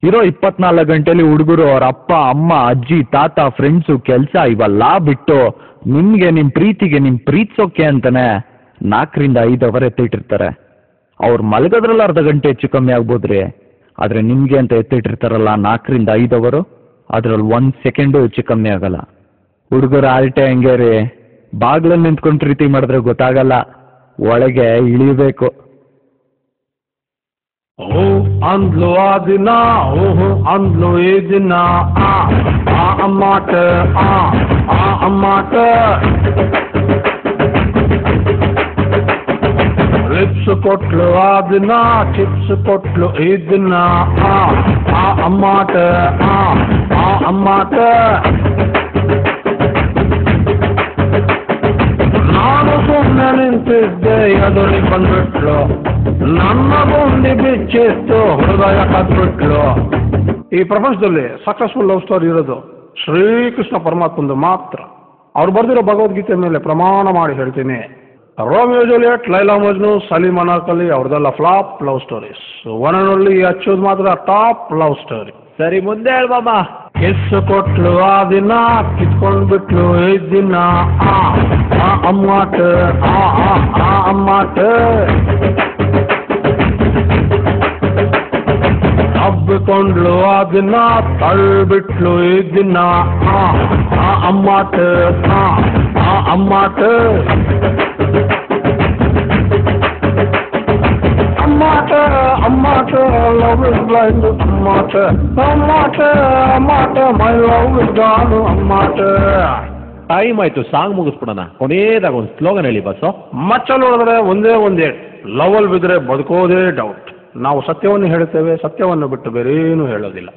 ಇರೋ 24 ಗಂಟೆಲಿ ಹುಡುಗರು ಅವ್ರ ಅಪ್ಪ ಅಮ್ಮ ಅಜ್ಜಿ ತಾತ ಫ್ರೆಂಡ್ಸು ಕೆಲಸ ಇವೆಲ್ಲ ಬಿಟ್ಟು ನಿಮಗೆ ನಿಮ್ಮ ಪ್ರೀತಿಗೆ ನಿಮ್ಮ ಪ್ರೀತಿಸೋಕೆ ಅಂತಾನೆ 4-5 ಅವರ್ ಎತ್ತಿಟ್ಟಿರ್ತಾರೆ. ಅವ್ರು ಮಲಗೋದ್ರಲ್ಲಿ ಅರ್ಧ ಗಂಟೆ ಹೆಚ್ಚು ಕಮ್ಮಿ ಆಗ್ಬೋದ್ರಿ, ಆದರೆ ನಿಮಗೆ ಅಂತ ಎತ್ತಿಟ್ಟಿರ್ತಾರಲ್ಲ 4-5 ಅವರು, ಅದರಲ್ಲಿ 1 ಸೆಕೆಂಡು ಹೆಚ್ಚು ಕಮ್ಮಿ ಆಗಲ್ಲ. ಹುಡುಗರು ಆಲ್ಟೆ ಹಂಗೆ ರೀ, ಬಾಗ್ಲಲ್ಲಿ ನಿಂತ್ಕೊಂಡು ಪ್ರೀತಿ ಮಾಡಿದ್ರೆ ಗೊತ್ತಾಗಲ್ಲ, ಒಳಗೆ ಇಳಿಬೇಕು. ಓ ಅಂದ್ಲು ಆ ದಿನ, ಓಹೋ ಅಂದ್ಲು ಈ ದಿನ, ಆ ಅಮ್ಮಾಟ, ಆ ಅಮ್ಮಾಟ. ಲಿಪ್ಸ್ ಕೊಟ್ಲು ಆ ದಿನ, ಚಿಪ್ಸ್ ಕೊಟ್ಲು ಈ ದಿನ, ಆ ಅಮ್ಮಾಟ, ಆ ಅಮ್ಮಾಟ. ನಾನು ಸುಮ್ಮನೆ ನಿಂತಿದ್ದೆ, ಎದುರಿ ಬಂದ್ಬಿಟ್ಲು, ನನ್ನ ಗುಂಡಿ ಬಿಚ್ಚಿತ್ತು, ಹೃದಯ ಕದ್ಬಿಟ್ಲು. ಈ ಪ್ರಪಂಚದಲ್ಲಿ ಸಕ್ಸಸ್ಫುಲ್ ಲವ್ ಸ್ಟೋರಿ ಇರೋದು ಶ್ರೀಕೃಷ್ಣ ಪರಮಾತ್ಮಂದು ಮಾತ್ರ. ಅವ್ರು ಬರೆದಿರೋ ಭಗವದ್ಗೀತೆ ಮೇಲೆ ಪ್ರಮಾಣ ಮಾಡಿ ಹೇಳ್ತೀನಿ, ರೋಮಿಯೋ ಜೂಲಿಯಟ್, ಲೈಲಾ ಮಜ್ನು, ಸಲೀಮ್ ಅನಾರ್ಕಲಿ ಅವ್ರದ್ದೆಲ್ಲ flop love stories. One and only ಅಚ್ಚೋದು ಮಾತ್ರ ಟಾಪ್ ಲವ್ ಸ್ಟೋರಿ. ಸರಿ, ಮುಂದೆ ಹೇಳ್ಬಮ್ಮ. ಕಿಸ್ ಕೊಟ್ಲು ಆ ದಿನ, ಕಿತ್ಕೊಂಡ್ಬಿಟ್ಲು ಈ ದಿನ, ಆ ಅಮ್ಮಾಟ, ಆ ಅಮ್ಮಾಟ. ಹಬ್ಬಿಕೊಂಡ್ಲು ಆ ದಿನ, ತಳ್ಬಿಟ್ಲು ಈ ದಿನ, ಆ ಅಮ್ಮಾಟ, ಆ ಅಮ್ಮಾಟ. ಅಮ್ಮಾಟ, ಅಮ್ಮಾಟ, ಲವ್ ಇಸ್ ಬ್ಲೈಂಡ್, ಅಮ್ಮಾಟ, ಅಮ್ಮಾಟ, ಅಮ್ಮಾಟ, ಮೈ ಲವ್ ಇಸ್ ಗಾನ್, ಅಮ್ಮಾಟ. ಟೈಮ್ ಆಯ್ತು, ಸಾಂಗ್ ಮುಗಿಸ್ಬಿಡೋಣ. ಕೊನೆಯದಾಗ ಒಂದು ಸ್ಲೋಗನ್ ಹೇಳಿ ಬಸ್ಸು. ಮಚ್ಚಲ್ಲಿ ಹೊಡೆದ್ರೆ ಒಂದೇ ಒಂದೇ, ಲವಲ್ ಬಿದ್ದರೆ ಬದುಕೋದೇ ಡೌಟ್. ನಾವು ಸತ್ಯವನ್ನು ಹೇಳುತ್ತೇವೆ, ಸತ್ಯವನ್ನು ಬಿಟ್ಟು ಬೇರೇನು ಹೇಳೋದಿಲ್ಲ.